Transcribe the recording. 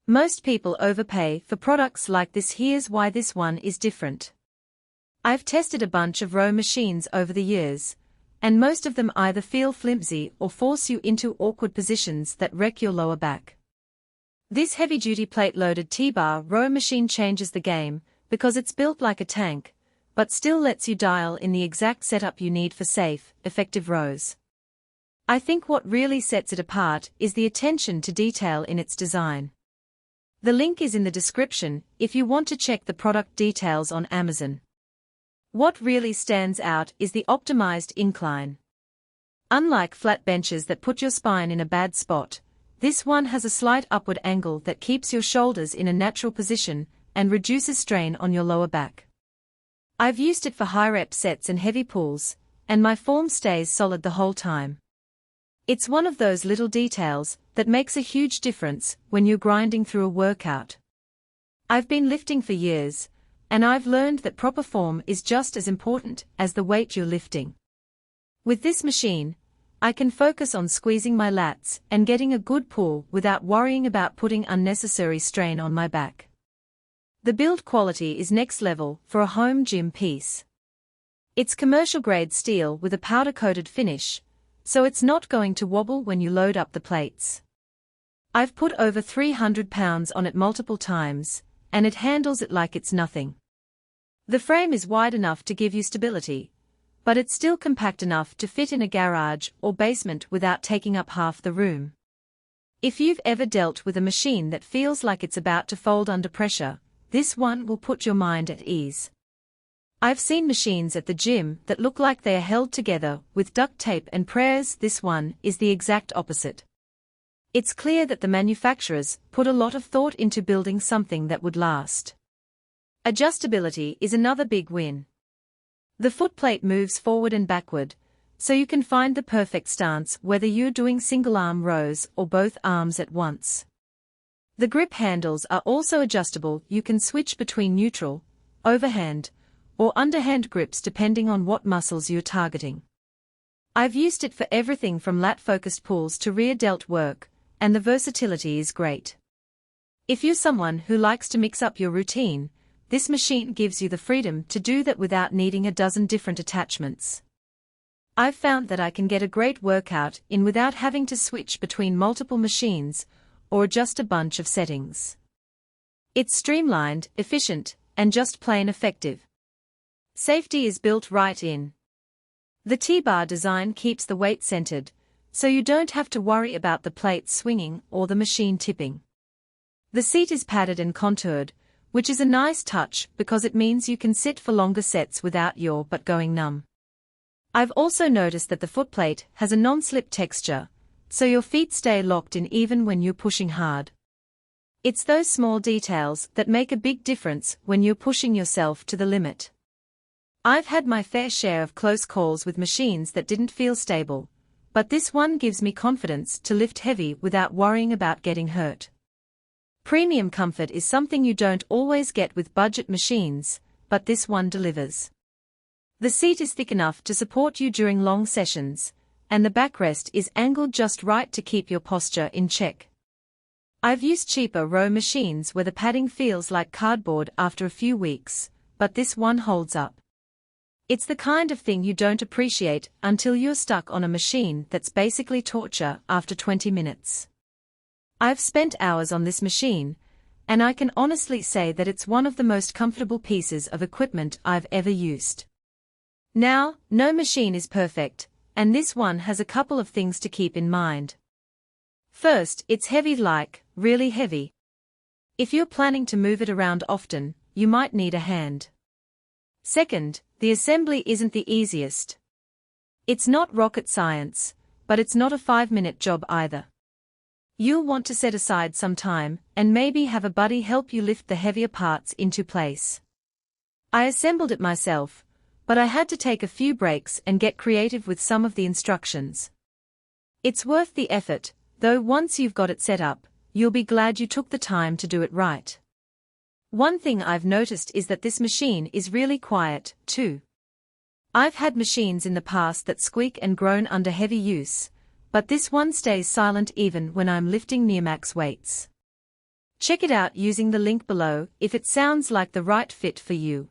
Most people overpay for products like this. Here's why this one is different. I've tested a bunch of row machines over the years, and most of them either feel flimsy or force you into awkward positions that wreck your lower back. This heavy-duty plate-loaded T-bar row machine changes the game, because it's built like a tank, but still lets you dial in the exact setup you need for safe, effective rows. I think what really sets it apart is the attention to detail in its design. The link is in the description if you want to check the product details on Amazon. What really stands out is the optimized incline. Unlike flat benches that put your spine in a bad spot, this one has a slight upward angle that keeps your shoulders in a natural position and reduces strain on your lower back. I've used it for high-rep sets and heavy pulls, and my form stays solid the whole time. It's one of those little details that makes a huge difference when you're grinding through a workout. I've been lifting for years, and I've learned that proper form is just as important as the weight you're lifting. With this machine, I can focus on squeezing my lats and getting a good pull without worrying about putting unnecessary strain on my back. The build quality is next level for a home gym piece. It's commercial-grade steel with a powder-coated finish, so it's not going to wobble when you load up the plates. I've put over 300 pounds on it multiple times, and it handles it like it's nothing. The frame is wide enough to give you stability, but it's still compact enough to fit in a garage or basement without taking up half the room. If you've ever dealt with a machine that feels like it's about to fold under pressure, this one will put your mind at ease. I've seen machines at the gym that look like they are held together with duct tape and prayers. This one is the exact opposite. It's clear that the manufacturers put a lot of thought into building something that would last. Adjustability is another big win. The footplate moves forward and backward, so you can find the perfect stance whether you're doing single-arm rows or both arms at once. The grip handles are also adjustable. You can switch between neutral, overhand, or underhand grips depending on what muscles you're targeting. I've used it for everything from lat-focused pulls to rear delt work, and the versatility is great. If you're someone who likes to mix up your routine, this machine gives you the freedom to do that without needing a dozen different attachments. I've found that I can get a great workout in without having to switch between multiple machines or adjust a bunch of settings. It's streamlined, efficient, and just plain effective. Safety is built right in. The T-bar design keeps the weight centered, so you don't have to worry about the plates swinging or the machine tipping. The seat is padded and contoured, which is a nice touch because it means you can sit for longer sets without your butt going numb. I've also noticed that the footplate has a non-slip texture, so your feet stay locked in even when you're pushing hard. It's those small details that make a big difference when you're pushing yourself to the limit. I've had my fair share of close calls with machines that didn't feel stable, but this one gives me confidence to lift heavy without worrying about getting hurt. Premium comfort is something you don't always get with budget machines, but this one delivers. The seat is thick enough to support you during long sessions, and the backrest is angled just right to keep your posture in check. I've used cheaper row machines where the padding feels like cardboard after a few weeks, but this one holds up. It's the kind of thing you don't appreciate until you're stuck on a machine that's basically torture after 20 minutes. I've spent hours on this machine, and I can honestly say that it's one of the most comfortable pieces of equipment I've ever used. Now, no machine is perfect, and this one has a couple of things to keep in mind. First, it's heavy, like, really heavy. If you're planning to move it around often, you might need a hand. Second, the assembly isn't the easiest. It's not rocket science, but it's not a 5-minute job either. You'll want to set aside some time and maybe have a buddy help you lift the heavier parts into place. I assembled it myself, but I had to take a few breaks and get creative with some of the instructions. It's worth the effort, though once you've got it set up, you'll be glad you took the time to do it right. One thing I've noticed is that this machine is really quiet, too. I've had machines in the past that squeak and groan under heavy use, but this one stays silent even when I'm lifting near max weights. Check it out using the link below if it sounds like the right fit for you.